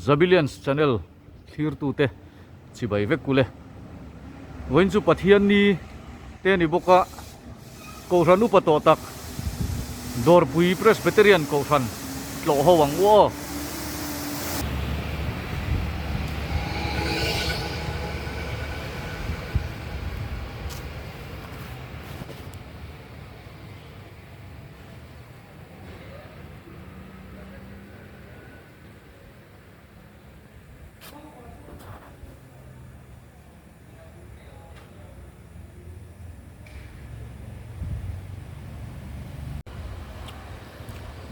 Zabilians channel thir tu te chibai vek kule voin chu pathian ni te ni boka ko ranu pato tak dor pui presbyterian ko ran tlo hawang wo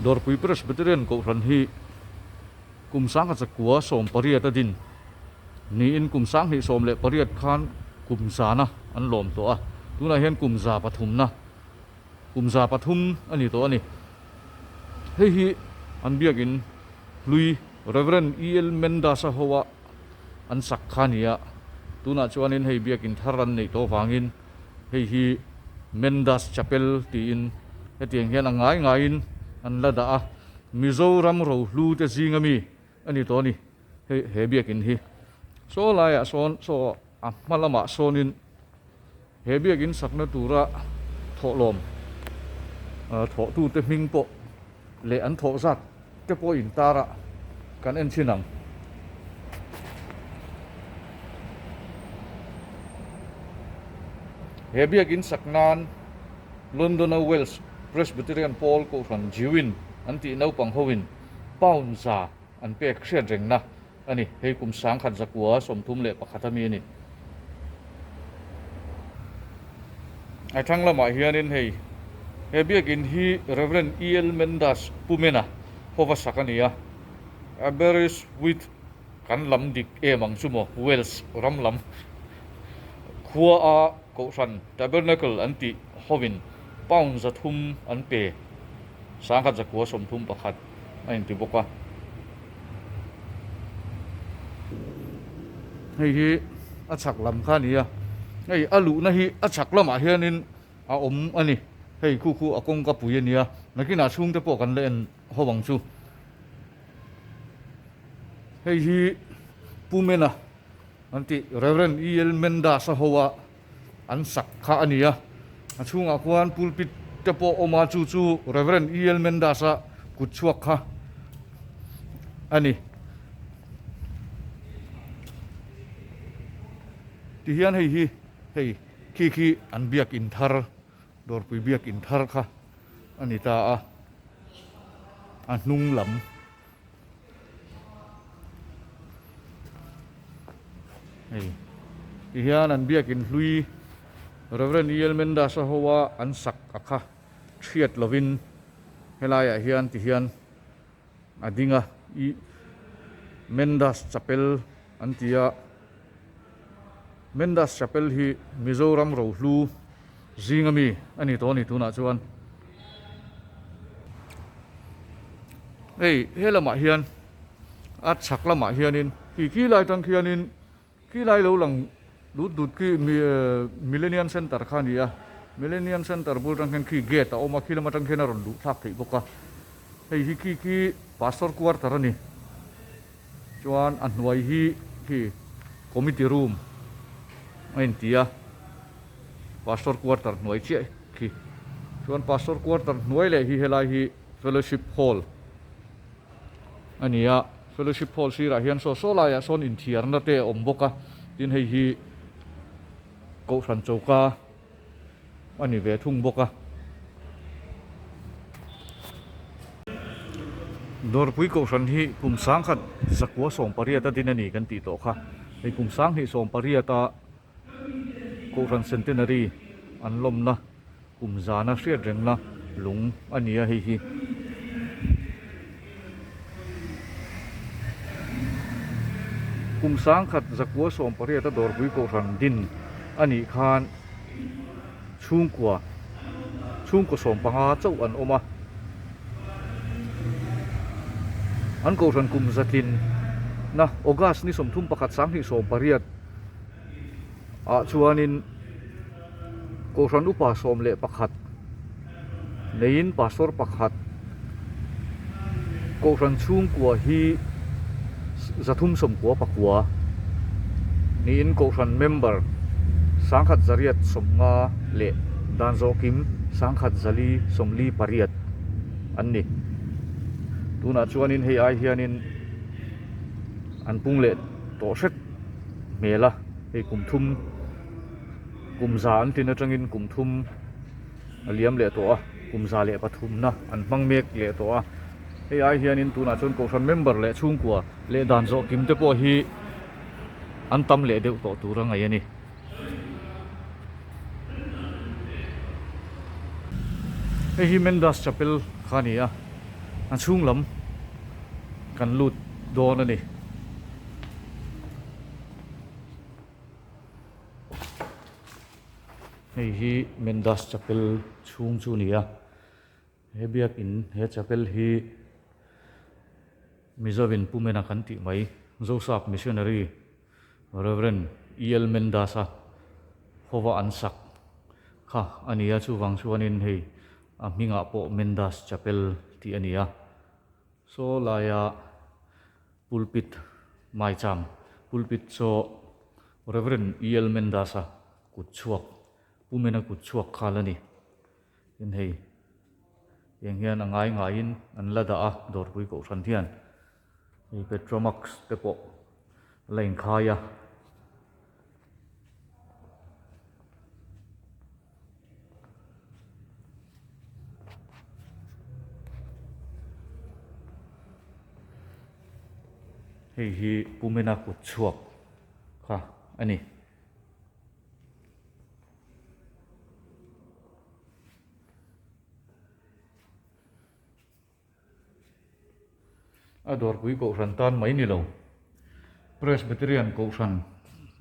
dor pui presbyterian ko ran hi kumsang at sakwa som pariat adin ni in kumsang hi som le pariat khan kumsana an lom to a tuna hian kumza pathum na kumza pathum ani to ani hei hi an biakin lui reverend el mendasa howa an sakhania tuna chuanin hei biakin tharan nei to wangin hei hi mendas chapel ti in hetiang hian angai ngain an lada a mizoram ro hlu te zingami ani to ni he biakin hi so laya son so a malama sonin he biakin sakna tura tholom tho tu te hming po le an tho zat te po in tara kan en chinang he biakin saknan London Wells Presbyterian Paul ko ran jiwin anti nau pang howin paun za an pek hriat reng na ani hei kum sang khat zakua som thum le pakhatami ni ai thang lama hianin hei he biakin hi Reverend El Mendas Pumena howa sakania aberis with kan lam dik emang sumo Wells ram lam khua a ko ran tabernacle anti howin paun za thum an pe sang khat zakua som thum pakhat ain ti boka hei hi achak lam kha nia hei alu na hi achak lama hianin a om ani hei khu khu akong ka puya nia nakina chung te po kan len howang chu hei hi pumena anti Reverend El Mendasa howa an sakha ania achunga kwan pulpit te po oma chu chu Reverend El Mendasa kutchuak kha ani ti hian hei hi hei khi an biak in thar dor pui biak in thar kha ani ta a hnung lam hei ti hian an biak in hlui Reverend El Mendasa howa an sak akha thiat lovin helaya hian ti hian adinga I Mendas Chapel antia Mendas Chapel hi Mizoram ro hlu zingami ani to ni tuna chuan ei helama hian at saklama hianin ki lai tang hianin ki lai lo lang dut ki Millennium Center khania Millennium Center bul tang ki gate a oma kilometer khena ron du thak thei boka hei hi ki pastor quarter ani chuan an hnuai hi committee room ain tia pastor quarter hnuai che ki chuan pastor quarter hnuai le hi helai hi fellowship hall ania fellowship hall sira hian so la ya son in thiar na te om boka tin hei hi ko ran chauka ani ve thung boka dor pui ko ran hi kum sang khat zakwa som pariata din ani kan ti to kha hei kum sang hi som pariata ko ran centenary an lom na kum zana hriat reng na lung ania hei hi kum sang khat zakwa som pariata dor pui ko ran din ani khan chung ko som panga chau an oma an ko ran kum zatin na August ni som thum pakhat sang hi som pariat a chuanin ko ran upa som le pakhat nein pastor pakhat ko ran chung kwa hi zathum som kwa pakwa ni in ko ran member sangkhat zariat somnga le danzo kim sangkhat zali somli pariat anni tuna chuanin hei ai hianin an pung le to hret mela hei kumthum kumza an tin atangin kumthum aliam le to a kumza le pathum na an mangmek le to a hei ai hianin tuna chon ko ran member le chungkwa le danzo kim te po hi an tam le deuh to tura ngai ani hei hi Mendas Chapel khania an chung lam kan lut don ani hei hi Mendas Chapel chung chu nia he biak in he chapel hi Mizovin Pumena kan ti mai Joseph missionary Reverend E.L. Mendasa Hova Ansak kha ania chu wang chuanin hei a minga po Mendas Chapel ti ania so laya pulpit mai cham pulpit so Reverend E.L. Mendasa kutchuak Pumena kutchuak khalani in hei yang hian angai ngain an lada a dor pui ko than thian hei Petromax te po lein khaya hei hi Pumena kutchuak kha ani ador pui ko ran tan mai ni lo Presbyterian ko ran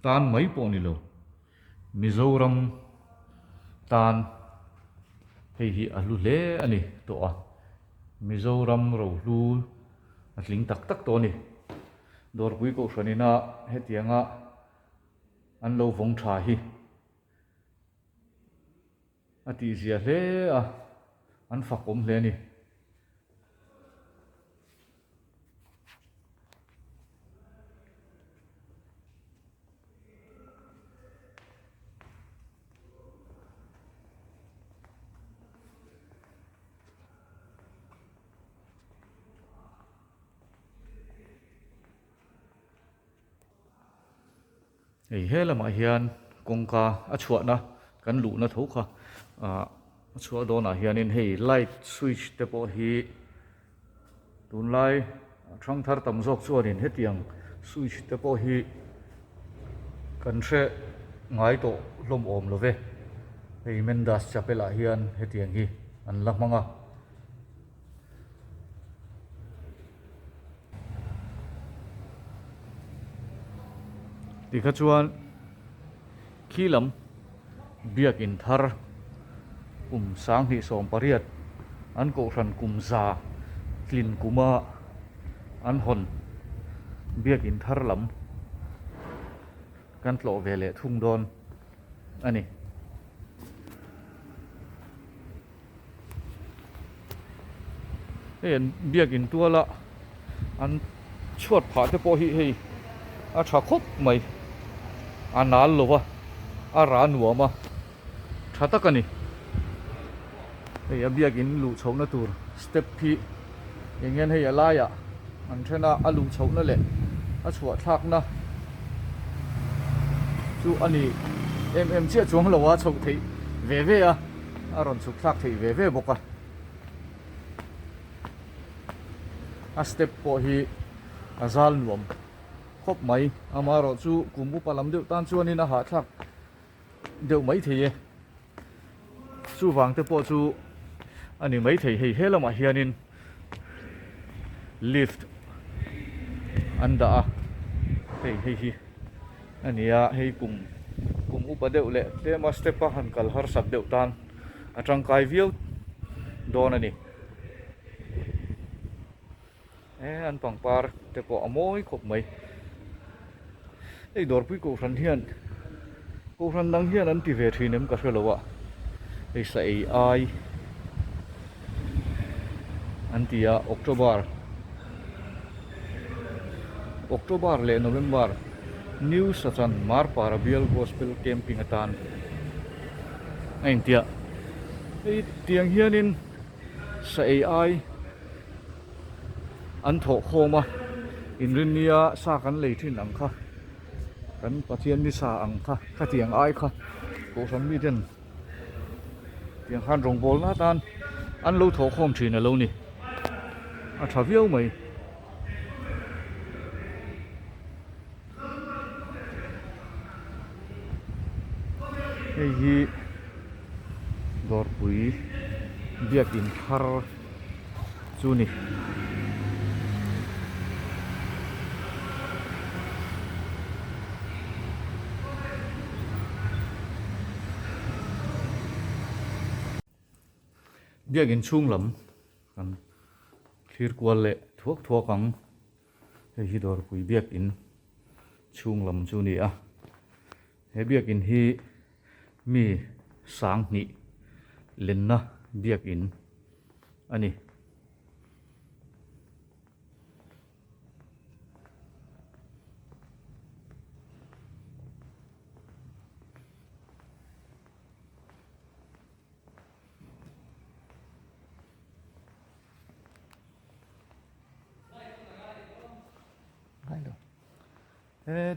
tan mai po ni lo Mizoram tan hei hi alu le ani to a Mizoram ro lu atling tak tak to ni dor pui ko ranina hetianga an lo vong tha hi ati zia hle a an fakom hle ni hei helama hian kongka a chhuana kan lu na tho kha a chhuah dawna hianin hei light switch te pawh hi tunlai thang thar tam zawk chuanin hetiang switch te pawh hi kan hre ngai to hlom awm lo ve hei Mendas Chapel ah hian hetiang hi an la hmanga tikha chuan khilam biak in thar sang hi som pariat an ko ran kumza tlin kuma an hon biak in thar lam kan tlo vele thung don ani en biak in tuala an chhuat pha te po hi hei a tha khop mai anal lova a ra nuama thatakani hei abiak in lu chhona tur step phi engen hei alaya an thena alu chhona le a chhuwa thak na chu ani em che chuang lowa chho thei ve ve a ron chu thak thei ve ve boka a step po hi azal nuam khop mai amaro chu kumu palam deuh tan chuanin a ha thlak deuh mai theie chu wang te po chu ani mai thei hei helama hianin lift anda a hei hi ania hei kum upa deuh le tema step a han kal har sat deuh tan atang kai viau don ani an pangpar te po amoi khop mai ei dor pui ko ran hian ko ran dang hian an ti ve thinem ka hrelowa ei sa ei ai antia October October le November New Sachan Mar Parabial Gospel Camping atan anh tia ei tiang hianin sa AI an tho khoma in rinia sa kan lei thin ang kha kan pathian ni sa ang kha tiang ai kha ko san mi den tiang han rong bol na tan an lo tho khom thin a lo ni a tha viau mai ei hi dor pui biak in har chu ni biak in chung lam kan thlir kwal le thuak thuak ang hi dor pui biak in chung lam chu ni a he biak in hi mi sang ni lenna biak in ani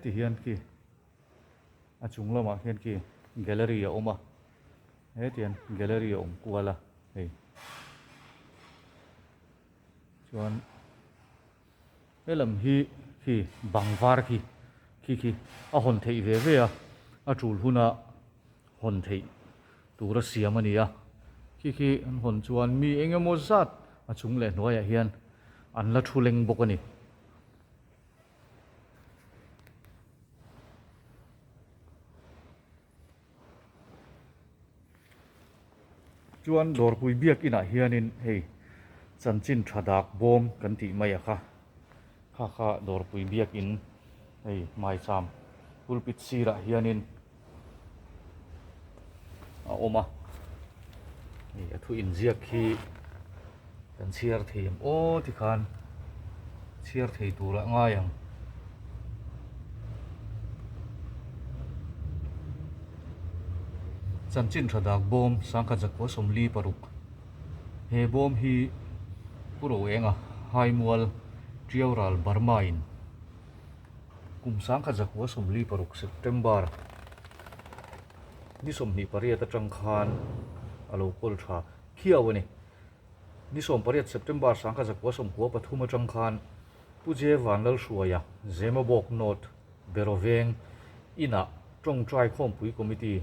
ti hian ki a chung lama hian ki gallery a oma he tian gallery a om kuala hei chuan elam hi bangvar ki a hon thei ve ve a tul huna hon thei tura siam ani a ki an hon chuan mi engemaw zat a chung le hnuaiah hian an la thuleng bawk ani chuan dor pui biak ina hianin hei chanchin thadak bom kan ti mai a kha dor pui biak in hei mai cham pulpit sira hianin a oma hei a thu in ziak khi kan chiar theim o ti khan chiar thei tura ngai ang chanchin thadak bom sangkha jakwa somli paruk he bom hi puro enga haimual triaural barmain kum sangkha jakwa somli paruk September ni somni pariat atang khan alo kol tha khiawani ni som pariat September sangkha jakwa somkwa pathuma tang khan puje wanlal shuaya zema bok not beroveng ina tong trai khom pui committee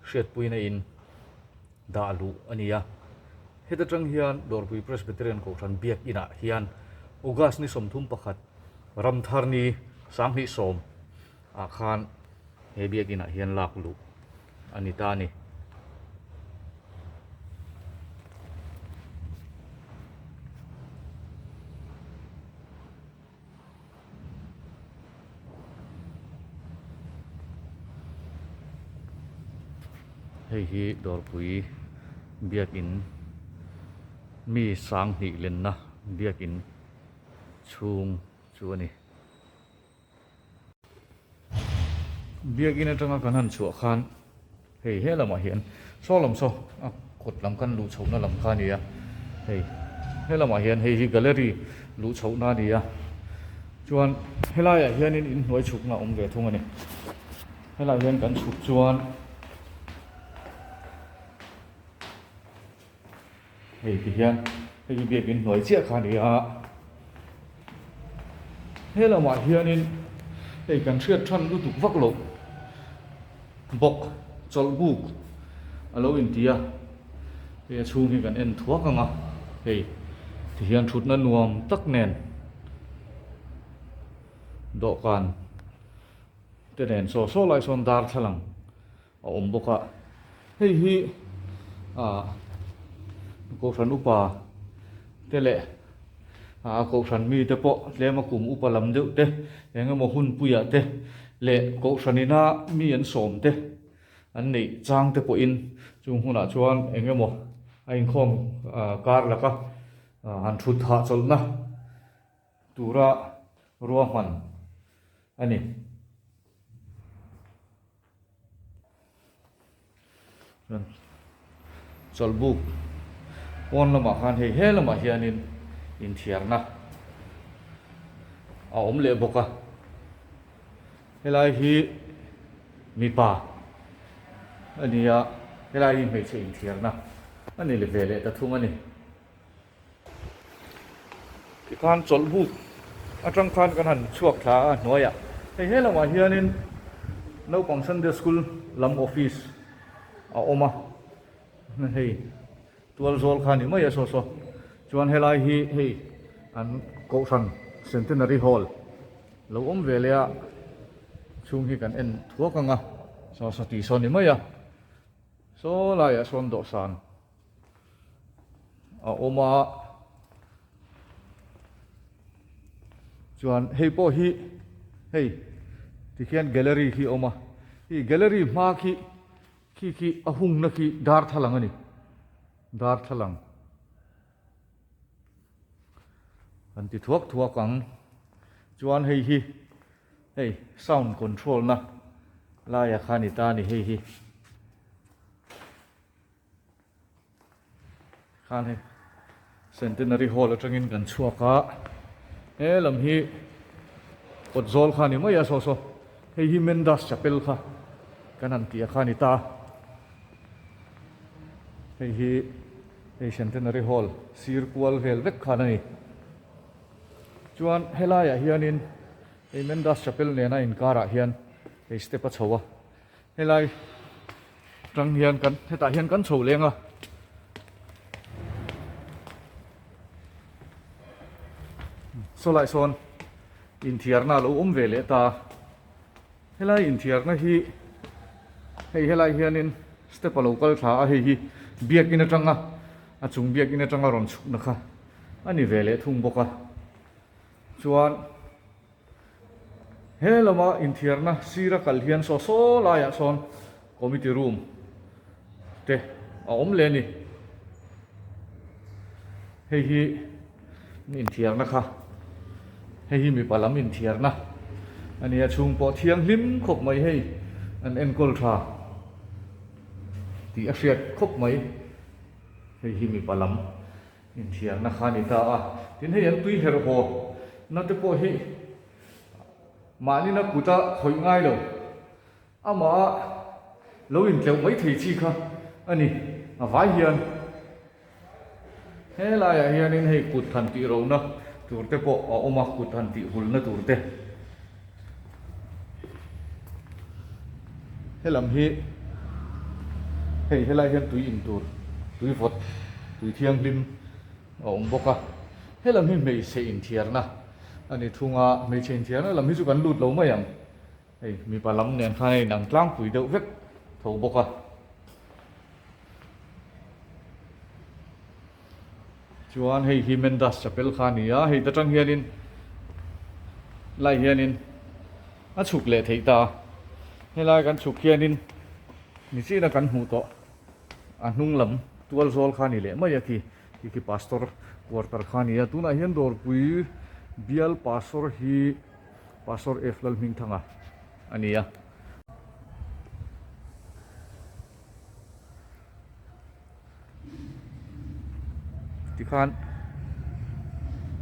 shet puina in dalu ania heta tang hian dorpui presbyterian ko than biak ina hian August ni somthum pakhat ramthar ni sanghi som a khan he biak ina hian laklu anita ni hei hi dorpui biak in mi sang ni lenna biak in chung chu ani biak in atanga kan han chu khan hei helama hian solom so a khot lam kan lu chhouna lam kha ni a hei helama hian hei hi gallery lu chhouna ni a chuan helaiah hian in hnuai chukna om ve thung ani helai hian kan chuk chuan hei ti hian hei biak in hnuai chia kha ni a helama hian in hei kan thiat than lu tuk vak lo bok chol buk alo in tia he chung hi kan en thuak anga hei ti hian thutna nuam tak nen do kan te nen so lai son dar thalang a om boka hei hi a ko ran upa tele a ko ran mi te po le ma kum upa lam deuh te enga mo hun puya te le ko ranina mi an som te an nei chang te po in chung huna chuan enga mo ain khom kar laka an thut ha cholna tura ruwa man อันนี้จอลบุกวันละมาคันเฮละมาเฮียนินอินเทียร์นะเอาเละบกะเฮลายฮีมีป่าอันนี้อะเฮลายฮีไม่ใช่อินเทียร์นะอันนี้เลยเวลแต่ทุ่งอันนี้ที่การจอลบุกอาจารย์คันกันหันช่วงท้าหน่วยอะเฮละมาเฮียนินเราปังซันเดสคูลลำออฟฟิศเอาออกมาเฮ้ยตัวโซลคันนี่ไม่ยาโซโซชวนเฮลายฮีเฮ้ยอันโกชันเซนตินารีฮอลเราเวลาช่วงที่กันเอ็นทั่วกันอ่ะโซสติโซนี่ไม่ยาโซลายโซนดอกสันเอาออกมาชวนเฮ้ยพอฮีเฮ้ยที่เขียนแกลเลอรี่ฮีออกมาฮีแกลเลอรี่มาคีอาหุงนักคีดาร์ทลังอันนี้ดาร์ทลังอันที่ทั่วกังจวนเฮ้ย sound control นะลายคานิตานี่เฮ้ยคานเฮ้ centenary hall จังอินกันชัวกะลำฮีอดโซลคานี่ไม่ยาโซเฮ้ยเมนดัสจะเป็นค่ะกันนันตีคานิตาเฮ้ยcentenary hall circularเวลเวกขานี่จวนเฮลายเฮียนินเฮ้ยเมนดัสจะเป็นเนี่ยนะอินการะเฮียนเฮ้ยสเตปชัวเฮลายจังเฮียนกันเฮตาเฮียนกันโฉเลี้ยงอ่ะโซไลโซนอินเทียร์น่าเราเวลตาเฮลายอินเทียร์น่ะเฮลายเฮียนินสเตปโลกัลท่าเฮ้ยเบียกินจังอ่ะจุงเบียกินจังอ่ะรอนชุกนะคะอันนี้เวลทุ่งบกอ่ะชวนเฮลมาอินเทียร์นะซีรักัลเฮียนโซลายโซนคอมมิตี้รูมเตะเลนี่เฮ้ยอินเทียร์นะคะเฮ้ยมีพลังอินเทียร์นะอันนี้ชุงปอเทียงลิมครบไหมเฮ้ยอันเอ็นกอลทราที่เอฟเฟกครบไหมเฮ้ยมีพลังอินเทียร์นะคะนี่ตาที่นี่ยันตุยเฮโรโฮนั่นจะพอเฮ้ยมานี่นะกูจะหอยง่ายเลยมาเราอินเดียวไม่ถี่ชีค่ะอันนี้ไว้เฮียนเฮ้ยลายเฮียนี่ให้กุดทันทีเรานะตัวเตปอมากุดทันทีหุ่นนะตัวเตเฮ้ยลำเฮ้ยลายเฮียนตุยอินตัวตุยฟดตุยเทียงลิมบกะเฮ้ยลำไม่ใช่อินเทียร์นะอันนี้ทุ่งไม่ใช่อินเทียร์นะลำจุกันลุดเราไม่ยังเฮ้ยมีปลาลำเนี่ยข้างในหนังกลางปุ๋ยเดือดเวกถูกบกะชวนเฮ้ยฮิเมนดัสจะเป็นข้านี่เฮ้ยตะจังเฮียนินไล่เฮียนินฉุกเละเถิดตาให้ไล่กันฉุกเฮียนินนี่สินะกันหูโตนุ่งลำตัวโซลข้านี่เละไม่ยากที่พาสตอร์ควอเตอร์ข้านี่ตัวน่ะเห็นดอร์ปุยเบียลพาสตอร์เอฟลมิงทั้งอันนี้ที่ข้าน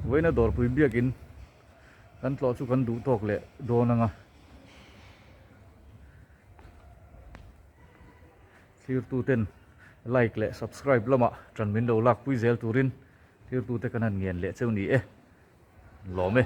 ไว้นะดอร์ปุยเบียกินกันต่อสู้กันดูตกเละโดนนะที่ตัวเต้นไลค์และ subscribe ละมาจนมินดูลักปุยเซลตูรินที่ตัวเต้นกันนั่นเงียนเละเจ้านี้หล่อไหม